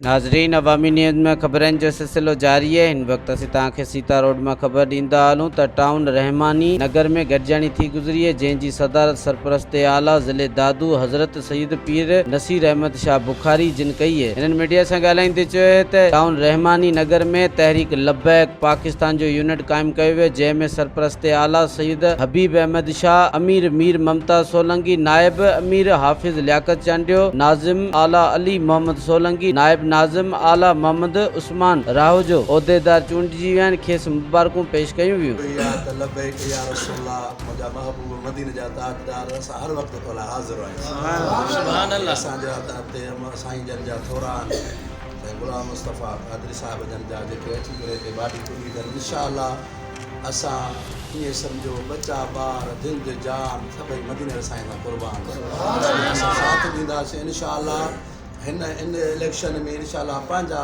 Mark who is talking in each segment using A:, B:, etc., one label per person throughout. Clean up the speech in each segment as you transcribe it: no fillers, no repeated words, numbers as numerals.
A: नाज़रीन, अवामी न्यूज़ में ख़बरनि जो सिलसिलो जारी है। हिन वक्त असीं तव्हांखे सीता रोड में ख़बर ॾींदा हलूं त टाउन रहमानी नगर में गॾिजाणी थी गुज़री है, जंहिंजी सदारत सरपरस्त आला ज़िले दादू हज़रत सईद पीर नसीर अहमद शाह बुखारी जिन कई है। हिननि मीडिया सां ॻाल्हाईंदे चयो है त टाउन रहमानी नगर में तहरीक लब्बैक पाकिस्तान जो यूनिट क़ाइमु कयो वियो, जंहिंमें सरपरस्त आला सईद हबीब अहमद शाह, अमीर मीर मुमताज़ सोलंकी, नायब अमीर हाफिज़ लियाकत चांडियो, नाज़िम आला अली मोहम्मद सोलंकी, नायब नाज़िम आला मोहम्मद उस्मान राहुजो उहदेदार चूंडिजी विया आहिनि। खेसि मुबारकूं पेश कयूं वियूं।
B: मदीने जा ताजदार असां हर वक़्तु तोला हाज़िर आहियूं। सुभान अल्लाह। असांजा साईं जन जा थोरान साईं गुलाम मुस्तफ़ा क़ादरी साहिब जन जा जेके अची करे हिते बाडी पूरी कनि, इंशाअल्लाह असां ईअं सम्झो बच्चा ॿार दिलि जो जान सभई मदीने साईं सां क़ुर्बान असां साथ ॾींदासीं इंशाअल्लाह। इन इलेक्शन में इंशाअल्लाह पंहिंजा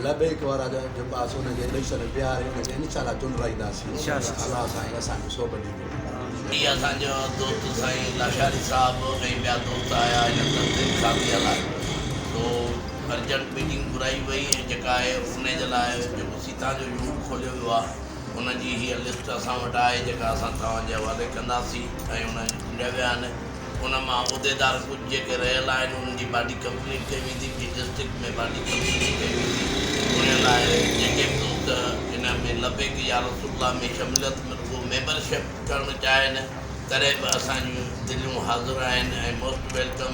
B: लबैक वारा जो पास हुनखे इलेक्शन बिहारे हुनखे इंशाअल्लाह चुनराईंदासीं। अल्लाह साईं असांखे सोभ ॾींदो।
C: ये असांजो दोस्त साईं लाशारी साहब ऐं ॿिया दोस्त आया हिन तंज़ीम साथीअ लाइ, तो अर्जेंट मीटिंग घुराई वई ऐं जेका आहे उन जे लाइ जेको सीता जो यूनिट खोलियो वियो आहे उनजी हीअ लिस्ट असां वटि आहे जेका असां तव्हांजे हवाले कंदासीं ऐं उन चूंडिया विया आहिनि। उन मां उहिदेदार कुझु जेके रहियल आहिनि उन्हनि जी बाडी कंप्लीट कई वेंदी, ॿी डिस्ट्रिक्ट में बाडी कंप्लीट कई वेंदी। उन लाइ जेके बि दोस्त हिन में लबैक या रसूलुल्लाह में शमूलियत मेंबरशिप करणु चाहिनि तॾहिं बि असांजूं दिलियूं हाज़िर आहिनि ऐं मोस्ट वेलकम।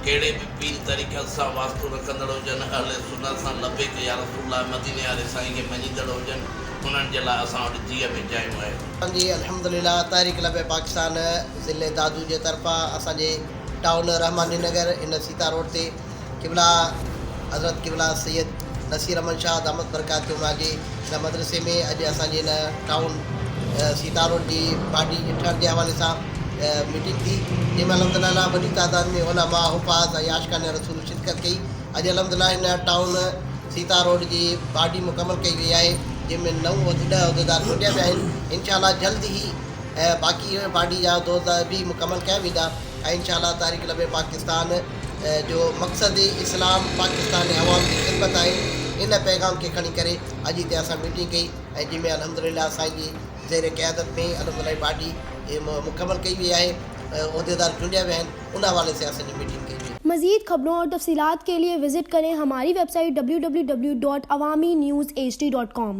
C: कहिड़े बि पीर तरीक़े सां वास्तो रखंदड़ हुजनि, अहले सुन्नत सां लबैक या रसूलुल्लाह मदीने वारे साईं खे मञींदड़ हुजनि, उन्हनि जे लाइ असां वटि जीअ में जायूं आहिनि।
D: जी अल्हम्दुलिल्लाह, तहरीक लबैक पाकिस्तान ज़िले दादू जे तरफ़ां असांजे टाउन रहमानी नगर इन सीता रोड ते क़िबला हज़रत क़िबला सैयद नसीर अहमद शाह दामद बरकातुहुमा जे हिन मदरसे में अॼु असांजे हिन टाउन सीता रोड जी बाडी ठहण जे हवाले सां मीटिंग थी, जंहिंमें अल्हम्दुलिल्लाह वॾी तादाद में उलमा हुफ़ाज़ ऐं आशिक़ान रसूल शिरकत कई। अॼु अल्हम्दुलिल्लाह हिन टाउन सीता रोड जी बाडी मुकमल कई वई आहे, जंहिंमें 9 उहिदेदार चूंडिया विया आहिनि। इंशाअल्लाह जल्द ई बाक़ी बाडी जा दोस्त बि मुकमल कया वेंदा ऐं इंशाअल्लाह तहरीक लबैक पाकिस्तान जो मक़सदु इस्लाम पाकिस्तान ऐं अवाम जी ख़िदमत आहे। इन पैगाम खे खणी करे अॼु हिते असां मीटिंग कई ऐं जंहिंमें अल्हम्दुलिल्लाह असांजी ज़ेर क़यादत में अल्हम्दुलिल्लाह बाडी मुकमल कई वई आहे, उहिदेदार चूंडिया विया आहिनि। उन हवाले से असांजी मीटिंग कई।
E: मज़ीद खबरों और तफसीलात के लिए विजिट करें हमारी वेबसाइट www.awamiNewsHD.com।